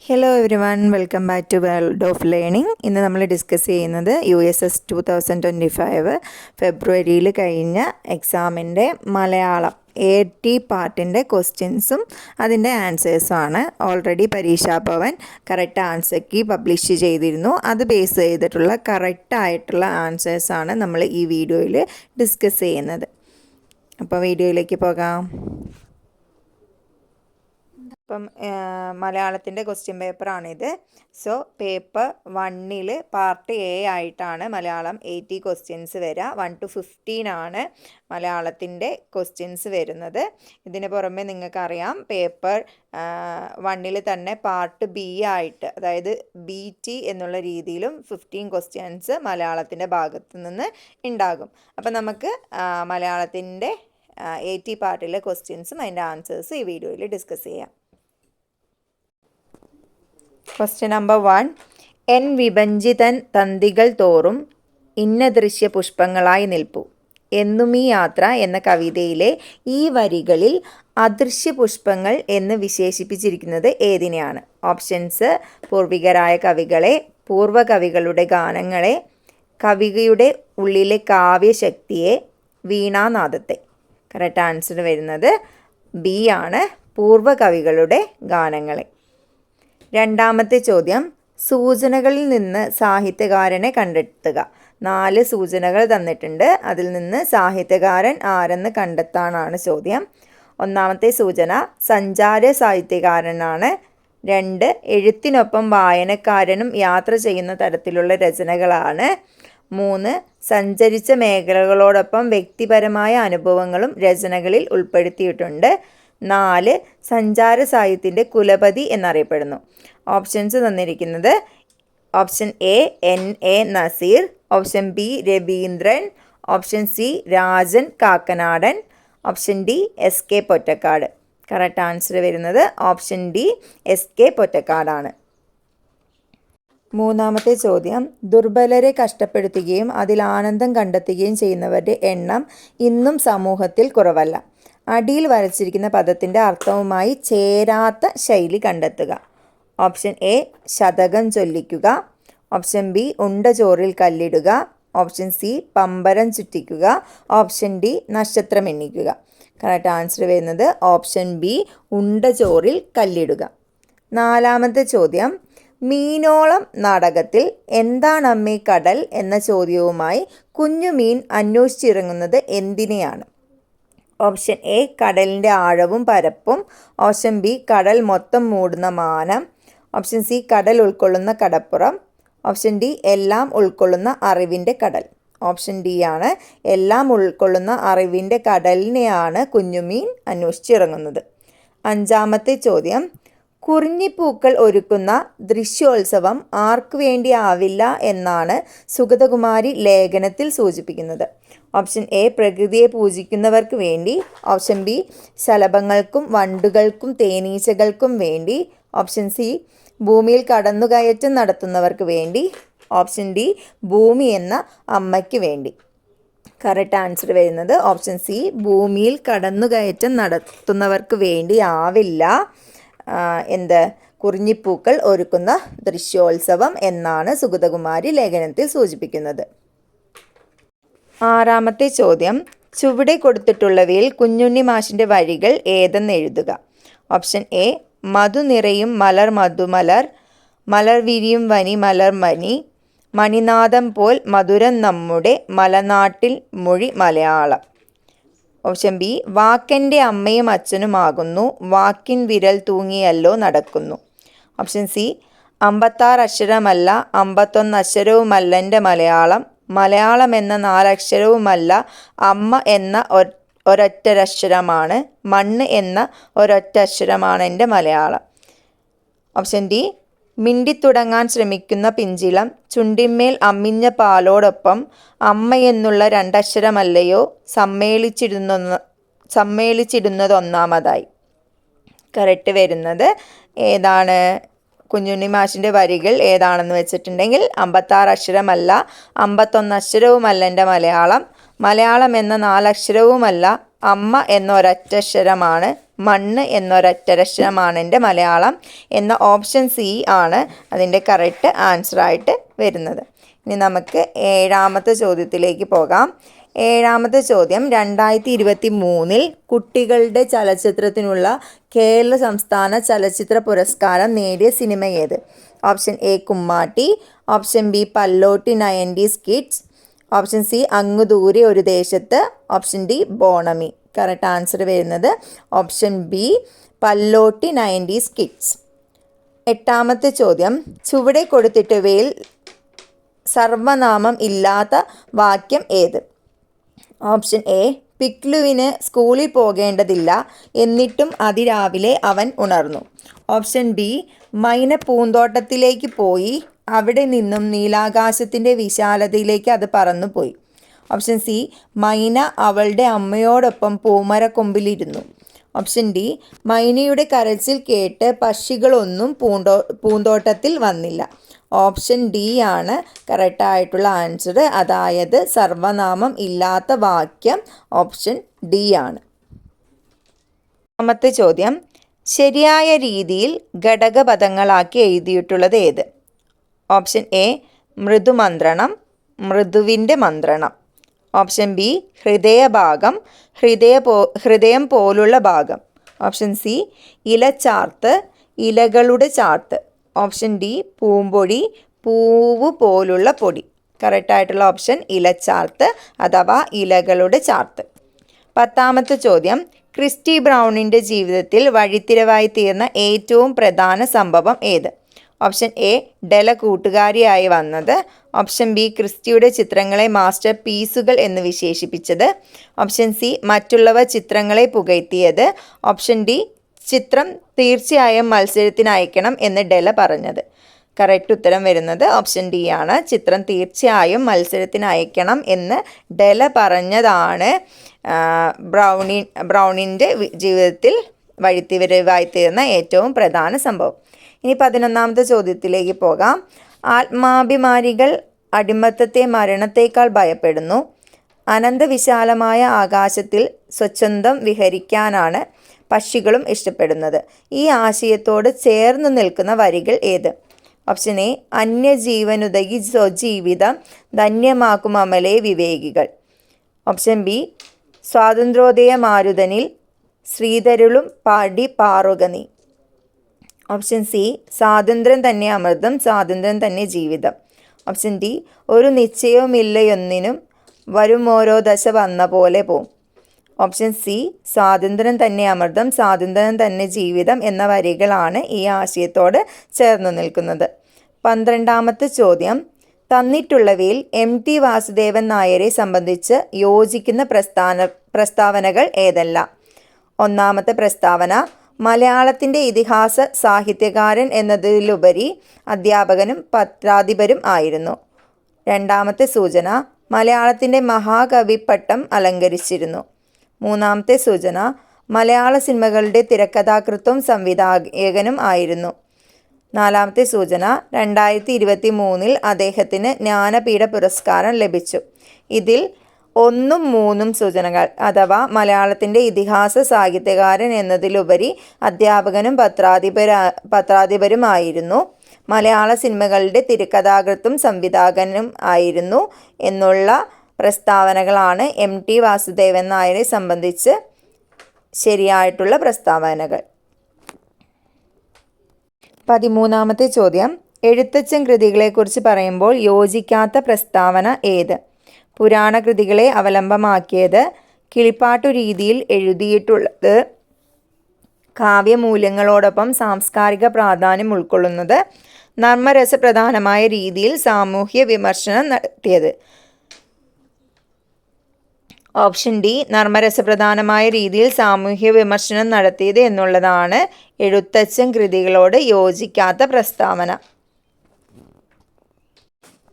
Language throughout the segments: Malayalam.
Hello every one, welcome back to world of learning. ഇന്ന് നമ്മൾ ഡിസ്കസ് ചെയ്യുന്നത് USS 2025 ഫെബ്രുവരിയിൽ കഴിഞ്ഞ എക്സാമിൻ്റെ മലയാളം AT പാർട്ടിൻ്റെ ക്വസ്റ്റ്യൻസും അതിൻ്റെ ആൻസേഴ്സും ആണ്. Already Pareeksha Bhavan correct answer key publish ചെയ്തിരുന്നു. അത് ബേസ് ചെയ്തിട്ടുള്ള കറക്റ്റായിട്ടുള്ള ആൻസേഴ്സാണ് നമ്മൾ ഈ വീഡിയോയിൽ ഡിസ്കസ് ചെയ്യുന്നത്. അപ്പോൾ വീഡിയോയിലേക്ക് പോകാം. അപ്പം മലയാളത്തിൻ്റെ ക്വസ്റ്റ്യൻ പേപ്പറാണിത്. സോ പേപ്പർ 1 പാർട്ട് A ആയിട്ടാണ് മലയാളം 80 ക്വസ്റ്റ്യൻസ് വരിക. 1 to 15 ആണ് മലയാളത്തിൻ്റെ ക്വസ്റ്റ്യൻസ് വരുന്നത്. ഇതിന് പുറമെ നിങ്ങൾക്കറിയാം പേപ്പർ 1 തന്നെ പാർട്ട് B ആയിട്ട്, അതായത് BT എന്നുള്ള രീതിയിലും 15 ക്വസ്റ്റ്യൻസ് മലയാളത്തിൻ്റെ ഭാഗത്ത് നിന്ന് ഉണ്ടാകും. അപ്പം നമുക്ക് മലയാളത്തിൻ്റെ AT പാർട്ടിലെ ക്വസ്റ്റ്യൻസും അതിൻ്റെ ആൻസേഴ്സും ഈ വീഡിയോയിൽ ഡിസ്കസ് ചെയ്യാം. Question number 1. എൻ വിഭജിതൻ തന്തികൾ തോറും ഇന്ന ദൃശ്യ പുഷ്പങ്ങളായി നിൽപ്പു എന്നും ഈ യാത്ര എന്ന കവിതയിലെ ഈ വരികളിൽ അദൃശ്യ പുഷ്പങ്ങൾ എന്ന് വിശേഷിപ്പിച്ചിരിക്കുന്നത് ഏതിനെയാണ്? ഓപ്ഷൻസ്: പൂർവികരായ കവികളെ, പൂർവ്വകവികളുടെ ഗാനങ്ങളെ, കവിയുടെ ഉള്ളിലെ കാവ്യശക്തിയെ, വീണാനാദത്തെ. കറക്റ്റ് ആൻസർ വരുന്നത് B ആണ്, പൂർവ്വകവികളുടെ ഗാനങ്ങളെ. രണ്ടാമത്തെ ചോദ്യം: സൂചനകളിൽ നിന്ന് സാഹിത്യകാരനെ കണ്ടെത്തുക. 4 സൂചനകൾ തന്നിട്ടുണ്ട്. അതിൽ നിന്ന് സാഹിത്യകാരൻ ആരെന്ന് കണ്ടെത്താനാണ് ചോദ്യം. ഒന്നാമത്തെ സൂചന സഞ്ചാര സാഹിത്യകാരനാണ്. 2 എഴുത്തിനൊപ്പം വായനക്കാരനും യാത്ര ചെയ്യുന്ന തരത്തിലുള്ള രചനകളാണ്. 3 സഞ്ചരിച്ച മേഖലകളോടൊപ്പം വ്യക്തിപരമായ അനുഭവങ്ങളും രചനകളിൽ ഉൾപ്പെടുത്തിയിട്ടുണ്ട്. 4 സഞ്ചാര സാഹിത്യത്തിൻ്റെ കുലപതി എന്നറിയപ്പെടുന്നു. ഓപ്ഷൻസ് തന്നിരിക്കുന്നത്: option A N.A. Naseer, option B Raveendran, option C Rajan Kakkanadan, option D S.K. Pottekkatt. Correct answer വരുന്നത് ഓപ്ഷൻ D S.K. പൊറ്റക്കാടാണ്. മൂന്നാമത്തെ ചോദ്യം: ദുർബലരെ കഷ്ടപ്പെടുത്തുകയും അതിൽ ആനന്ദം കണ്ടെത്തുകയും ചെയ്യുന്നവരുടെ എണ്ണം ഇന്നും സമൂഹത്തിൽ കുറവല്ല. അടിയിൽ വരച്ചിരിക്കുന്ന പദത്തിൻ്റെ അർത്ഥവുമായി ചേരാത്ത ശൈലി കണ്ടെത്തുക. Option A Satakam ചൊല്ലിക്കുക, option B ഉണ്ട ചോറിൽ കല്ലിടുക, ഓപ്ഷൻ C പമ്പരം ചുറ്റിക്കുക, ഓപ്ഷൻ D നക്ഷത്രം എണ്ണിക്കുക. കറക്റ്റ് ആൻസർ വരുന്നത് ഓപ്ഷൻ B ഉണ്ട ചോറിൽ കല്ലിടുക. നാലാമത്തെ ചോദ്യം: മീനോളം നാടകത്തിൽ എന്താണമ്മേ കടൽ എന്ന ചോദ്യവുമായി കുഞ്ഞുമീൻ അന്വേഷിച്ചിറങ്ങുന്നത് എന്തിനെയാണ്? ഓപ്ഷൻ A കടലിൻ്റെ ആഴവും പരപ്പും, ഓപ്ഷൻ B കടൽ മൊത്തം മൂടുന്ന മാനം, ഓപ്ഷൻ C കടൽ ഉൾക്കൊള്ളുന്ന കടപ്പുറം, ഓപ്ഷൻ D എല്ലാം ഉൾക്കൊള്ളുന്ന അറിവിൻ്റെ കടൽ. ഓപ്ഷൻ D ആണ്, എല്ലാം ഉൾക്കൊള്ളുന്ന അറിവിൻ്റെ കടലിനെയാണ് കുഞ്ഞുമീൻ അന്വേഷിച്ചിറങ്ങുന്നത്. അഞ്ചാമത്തെ ചോദ്യം: കുറിഞ്ഞിപ്പൂക്കൾ ഒരുക്കുന്ന ദൃശ്യോത്സവം ആർക്കു വേണ്ടി ആവില്ല എന്നാണ് സുഗതകുമാരി ലേഖനത്തിൽ സൂചിപ്പിക്കുന്നത്? ഓപ്ഷൻ A പ്രകൃതിയെ പൂജിക്കുന്നവർക്ക് വേണ്ടി, ഓപ്ഷൻ B ശലഭങ്ങൾക്കും വണ്ടുകൾക്കും തേനീച്ചകൾക്കും വേണ്ടി, ഓപ്ഷൻ C ഭൂമിയിൽ കടന്നുകയറ്റം നടത്തുന്നവർക്ക് വേണ്ടി, ഓപ്ഷൻ D ഭൂമി എന്ന അമ്മയ്ക്ക് വേണ്ടി. കറക്റ്റ് ആൻസർ വരുന്നത് ഓപ്ഷൻ C ഭൂമിയിൽ കടന്നുകയറ്റം നടത്തുന്നവർക്ക് വേണ്ടി ആവില്ല കുറിഞ്ഞിപ്പൂക്കൾ ഒരുക്കുന്ന ദൃശ്യോത്സവം എന്നാണ് സുഗതകുമാരി ലേഖനത്തിൽ സൂചിപ്പിക്കുന്നത്. ആറാമത്തെ ചോദ്യം: ചുവടെ കൊടുത്തിട്ടുള്ളവയിൽ കുഞ്ഞുണ്ണി മാഷിൻ്റെ വരികൾ ഏതെന്ന് എഴുതുക. ഓപ്ഷൻ A മധു നിറയും മലർ മധുമലർ, മലർ വിരിയും വനി മലർ മനി, മണിനാദം പോൽ മധുരം നമ്മുടെ മലനാട്ടിൽ മൊഴി മലയാളം. ഓപ്ഷൻ B വാക്കെൻ്റെ അമ്മയും അച്ഛനുമാകുന്നു, വാക്കിൻ വിരൽ തൂങ്ങിയല്ലോ നടക്കുന്നു. ഓപ്ഷൻ C 56 അക്ഷരമല്ല 51 അക്ഷരവുമല്ലെൻ്റെ മലയാളം, മലയാളം എന്ന 4 അക്ഷരവുമല്ല അമ്മ എന്ന ഒരൊറ്റക്ഷരമാണ്, മണ്ണ് എന്ന ഒരൊറ്റ അക്ഷരമാണ് എൻ്റെ മലയാളം. ഓപ്ഷൻ D മിണ്ടിത്തുടങ്ങാൻ ശ്രമിക്കുന്ന പിഞ്ചിളം ചുണ്ടിന്മേൽ അമ്മിഞ്ഞ പാലോടൊപ്പം അമ്മ എന്നുള്ള 2 അക്ഷരമല്ലയോ സമ്മേളിച്ചിടുന്നതൊന്നാമതായി. കറക്റ്റ് വരുന്നത് ഏതാണ്? കുഞ്ഞുണ്ണി മാഷിൻ്റെ വരികൾ ഏതാണെന്ന് വെച്ചിട്ടുണ്ടെങ്കിൽ 56 അക്ഷരമല്ല 51 അക്ഷരവുമല്ല എൻ്റെ മലയാളം, മലയാളം എന്ന 4 അക്ഷരവുമല്ല അമ്മ എന്നൊരൊറ്റക്ഷരമാണ്, മണ്ണ് എന്നൊരൊറ്റക്ഷരമാണ് എൻ്റെ മലയാളം എന്ന ഓപ്ഷൻ സി ആണ് അതിൻ്റെ കറക്റ്റ് ആൻസറായിട്ട് വരുന്നത്. ഇനി നമുക്ക് 7ാമത്തെ ചോദ്യത്തിലേക്ക് പോകാം. 7ാമത്തെ ചോദ്യം, 2023 കുട്ടികളുടെ ചലച്ചിത്രത്തിനുള്ള കേരള സംസ്ഥാന ചലച്ചിത്ര പുരസ്കാരം നേടിയ സിനിമ ഏത്? Option A Kummatty, option B Pallotty 90s kids, option C അങ്ങു ദൂരെ ഒരു ദേശത്ത്, option D Bonami. Correct answer വരുന്നത് option B Pallotty 90s kids. 8ാമത്തെ ചോദ്യം, ചുവടെ കൊടുത്തിട്ടവയിൽ സർവനാമം ഇല്ലാത്ത വാക്യം ഏത്? ഓപ്ഷൻ എ പിക്ലുവിന് സ്കൂളിൽ പോകേണ്ടതില്ല, എന്നിട്ടും അതിരാവിലെ അവൻ ഉണർന്നു. ഓപ്ഷൻ ബി മൈന പൂന്തോട്ടത്തിലേക്ക് പോയി, അവിടെ നിന്നും നീലാകാശത്തിൻ്റെ വിശാലതയിലേക്ക് അത് പറന്നുപോയി. ഓപ്ഷൻ സി മൈന അവളുടെ അമ്മയോടൊപ്പം പൂമരക്കൊമ്പിലിരുന്നു. ഓപ്ഷൻ ഡി മൈനയുടെ കരച്ചിൽ കേട്ട് പക്ഷികളൊന്നും പൂന്തോട്ടത്തിൽ വന്നില്ല. ഓപ്ഷൻ ഡി ആണ് കറക്റ്റായിട്ടുള്ള ആൻസർ, അതായത് സർവനാമം ഇല്ലാത്ത വാക്യം ഓപ്ഷൻ ഡി ആണ്. 8ാമത്തെ ചോദ്യം, ശരിയായ രീതിയിൽ ഘടകപദങ്ങളാക്കി എഴുതിയിട്ടുള്ളത് ഏത്? ഓപ്ഷൻ എ മൃദുമന്ത്രണം, മൃദുവിൻ്റെ മന്ത്രണം. ഓപ്ഷൻ ബി ഹൃദയഭാഗം, ഹൃദയം പോലുള്ള ഭാഗം. ഓപ്ഷൻ സി ഇലച്ചാർത്ത്, ഇലകളുടെ ചാർത്ത്. ഓപ്ഷൻ ഡി പൂമ്പൊടി, പൂവ് പോലുള്ള പൊടി. കറക്റ്റായിട്ടുള്ള ഓപ്ഷൻ ഇലച്ചാർത്ത് അഥവാ ഇലകളുടെ ചാർത്ത്. 10ാമത്തെ ചോദ്യം, ക്രിസ്റ്റി ബ്രൗണിൻ്റെ ജീവിതത്തിൽ വഴിത്തിരിവായി തീർന്ന ഏറ്റവും പ്രധാന സംഭവം ഏത്? ഓപ്ഷൻ എ ഡെല കൂട്ടുകാരിയായി വന്നത്. ഓപ്ഷൻ ബി ക്രിസ്റ്റിയുടെ ചിത്രങ്ങളെ മാസ്റ്റർ പീസുകൾ എന്ന് വിശേഷിപ്പിച്ചത്. ഓപ്ഷൻ സി മറ്റുള്ളവർ ചിത്രങ്ങളെ പുകഴ്ത്തിയത്. ഓപ്ഷൻ ഡി ചിത്രം തീർച്ചയായും മത്സരത്തിന് അയക്കണം എന്ന് ഡെല പറഞ്ഞത്. കറക്റ്റ് ഉത്തരം വരുന്നത് ഓപ്ഷൻ ഡി ആണ്. ചിത്രം തീർച്ചയായും മത്സരത്തിന് അയക്കണം എന്ന് ഡെല പറഞ്ഞതാണ് ബ്രൗണിൻ്റെ ജീവിതത്തിൽ വഴിത്തിരിവായി തീർന്ന ഏറ്റവും പ്രധാന സംഭവം. ഇനി 11ാമത്തെ ചോദ്യത്തിലേക്ക് പോകാം. ആത്മാഭിമാനികൾ അടിമത്തത്തെ മരണത്തേക്കാൾ ഭയപ്പെടുന്നു. അനന്തവിശാലമായ ആകാശത്തിൽ സ്വച്ഛന്തം വിഹരിക്കാനാണ് പക്ഷികളും ഇഷ്ടപ്പെടുന്നത്. ഈ ആശയത്തോട് ചേർന്ന് നിൽക്കുന്ന വരികൾ ഏത്? ഓപ്ഷൻ എ അന്യജീവനുതകി സ്വജീവിതം ധന്യമാക്കും അമലേ വിവേകികൾ. ഓപ്ഷൻ ബി സ്വാതന്ത്ര്യോദയ മാരുതനിൽ ശ്രീധരുളും പാടി പാറുക നീ. ഓപ്ഷൻ സി സ്വാതന്ത്ര്യം തന്നെ അമൃതം, സ്വാതന്ത്ര്യം തന്നെ ജീവിതം. ഓപ്ഷൻ ഡി ഒരു നിശ്ചയവുമില്ലയൊന്നിനും വരും ഓരോ ദശ വന്ന പോലെ പോവും. ഓപ്ഷൻ സി സ്വാതന്ത്ര്യം തന്നെ അമൃതം, സ്വാതന്ത്ര്യം തന്നെ ജീവിതം എന്ന വരികളാണ് ഈ ആശയത്തോട് ചേർന്ന് നിൽക്കുന്നത്. 12ാമത്തെ ചോദ്യം, തന്നിട്ടുള്ളവയിൽ MT വാസുദേവൻ നായരെ സംബന്ധിച്ച് യോജിക്കുന്ന പ്രസ്താവനകൾ ഏതെല്ലാം? 1ാമത്തെ പ്രസ്താവന, മലയാളത്തിൻ്റെ ഇതിഹാസ സാഹിത്യകാരൻ എന്നതിലുപരി അധ്യാപകനും പത്രാധിപരും ആയിരുന്നു. 2ാമത്തെ സൂചന, മലയാളത്തിൻ്റെ മഹാകവിപ്പട്ടം അലങ്കരിച്ചിരുന്നു. 3ാമത്തെ സൂചന, മലയാള സിനിമകളുടെ തിരക്കഥാകൃത്തും സംവിധായകനും ആയിരുന്നു. 4ാമത്തെ സൂചന, 2023 അദ്ദേഹത്തിന് ജ്ഞാനപീഠ പുരസ്കാരം ലഭിച്ചു. ഇതിൽ 1ഉം 3ഉം സൂചനകൾ അഥവാ മലയാളത്തിൻ്റെ ഇതിഹാസ സാഹിത്യകാരൻ എന്നതിലുപരി അധ്യാപകനും പത്രാധിപരുമായിരുന്നു, മലയാള സിനിമകളുടെ തിരക്കഥാകൃത്തും സംവിധായകനും ആയിരുന്നു എന്നുള്ള പ്രസ്താവനകളാണ് MT വാസുദേവൻ നായരെ സംബന്ധിച്ച് ശരിയായിട്ടുള്ള പ്രസ്താവനകൾ. 13ാമത്തെ ചോദ്യം, എഴുത്തച്ഛൻ കൃതികളെക്കുറിച്ച് പറയുമ്പോൾ യോജിക്കാത്ത പ്രസ്താവന ഏത്? പുരാണ കൃതികളെ അവലംബമാക്കിയത്, കിളിപ്പാട്ടു രീതിയിൽ എഴുതിയിട്ടുള്ളത്, കാവ്യമൂല്യങ്ങളോടൊപ്പം സാംസ്കാരിക പ്രാധാന്യം ഉൾക്കൊള്ളുന്നത്, നർമ്മരസപ്രധാനമായ രീതിയിൽ സാമൂഹ്യ വിമർശനം നടത്തിയത്. ഓപ്ഷൻ ഡി നർമ്മരസപ്രധാനമായ രീതിയിൽ സാമൂഹ്യ വിമർശനം നടത്തിയത് എന്നുള്ളതാണ് എഴുത്തച്ഛൻ കൃതികളോട് യോജിക്കാത്ത പ്രസ്താവന.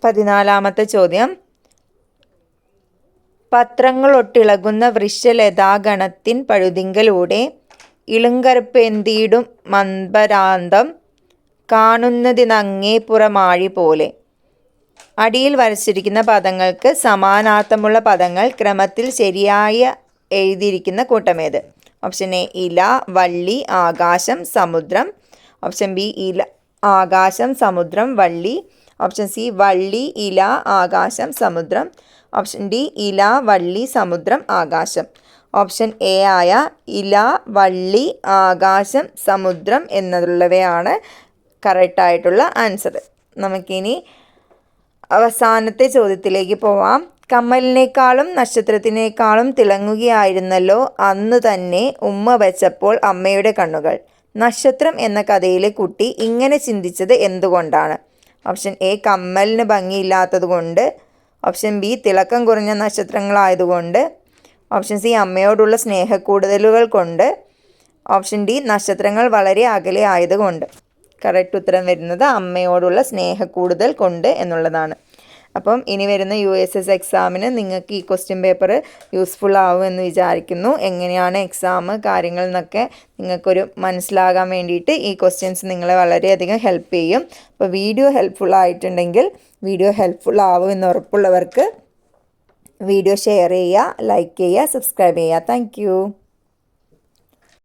14ാമത്തെ ചോദ്യം, പത്രങ്ങളൊട്ടിളകുന്ന വൃക്ഷലതാഗണത്തിൻ പഴുതിങ്കലൂടെ ഇളുങ്കറുപ്പെന്തിയിടും മന്ദരാന്തം കാണുന്നതിനങ്ങേ പുറമാഴി പോലെ. അടിയിൽ വരച്ചിരിക്കുന്ന പദങ്ങൾക്ക് സമാനാർത്ഥമുള്ള പദങ്ങൾ ക്രമത്തിൽ ശരിയായ എഴുതിയിരിക്കുന്ന കൂട്ടമേത്? ഓപ്ഷൻ എ ഇല, വള്ളി, ആകാശം, സമുദ്രം. ഓപ്ഷൻ ബി ഇല, ആകാശം, സമുദ്രം, വള്ളി. ഓപ്ഷൻ സി വള്ളി, ഇല, ആകാശം, സമുദ്രം. ഓപ്ഷൻ ഡി ഇല, വള്ളി, സമുദ്രം, ആകാശം. ഓപ്ഷൻ എ ആയ ഇല, വള്ളി, ആകാശം, സമുദ്രം എന്നുള്ളവയാണ് കറക്റ്റായിട്ടുള്ള ആൻസർ. നമുക്കിനി അവസാനത്തെ ചോദ്യത്തിലേക്ക് പോവാം. കമ്മലിനേക്കാളും നക്ഷത്രത്തിനേക്കാളും തിളങ്ങുകയായിരുന്നല്ലോ അന്ന് തന്നെ ഉമ്മ വെച്ചപ്പോൾ അമ്മയുടെ കണ്ണുകൾ. നക്ഷത്രം എന്ന കഥയിലെ കുട്ടി ഇങ്ങനെ ചിന്തിച്ചത് എന്തുകൊണ്ടാണ്? ഓപ്ഷൻ എ കമ്മലിന് ഭംഗിയില്ലാത്തത് കൊണ്ട്. ഓപ്ഷൻ ബി തിളക്കം കുറഞ്ഞ നക്ഷത്രങ്ങളായതുകൊണ്ട്. ഓപ്ഷൻ സി അമ്മയോടുള്ള സ്നേഹക്കൂടുതലുകൾ കൊണ്ട്. ഓപ്ഷൻ ഡി നക്ഷത്രങ്ങൾ വളരെ അകലെ ആയതുകൊണ്ട്. കറക്റ്റ് ഉത്തരം വരുന്നത് അമ്മയോടുള്ള സ്നേഹക്കൂടുതൽ കൊണ്ട് എന്നുള്ളതാണ്. അപ്പം ഇനി വരുന്ന USS എക്സാമിന് നിങ്ങൾക്ക് ഈ ക്വസ്റ്റ്യൻ പേപ്പർ യൂസ്ഫുൾ ആവുമെന്ന് വിചാരിക്കുന്നു. എങ്ങനെയാണ് എക്സാം കാര്യങ്ങൾ എന്നൊക്കെ നിങ്ങൾക്കൊരു മനസ്സിലാകാൻ വേണ്ടിയിട്ട് ഈ ക്വസ്റ്റ്യൻസ് നിങ്ങളെ വളരെയധികം ഹെൽപ്പ് ചെയ്യും. അപ്പോൾ വീഡിയോ ഹെൽപ്ഫുൾ ആയിട്ടുണ്ടെങ്കിൽ, വീഡിയോ ഹെൽപ്ഫുൾ ആവുമെന്ന് ഉറപ്പുള്ളവർക്ക് വീഡിയോ ഷെയർ ചെയ്യുക, ലൈക്ക് ചെയ്യുക, സബ്സ്ക്രൈബ് ചെയ്യുക. താങ്ക്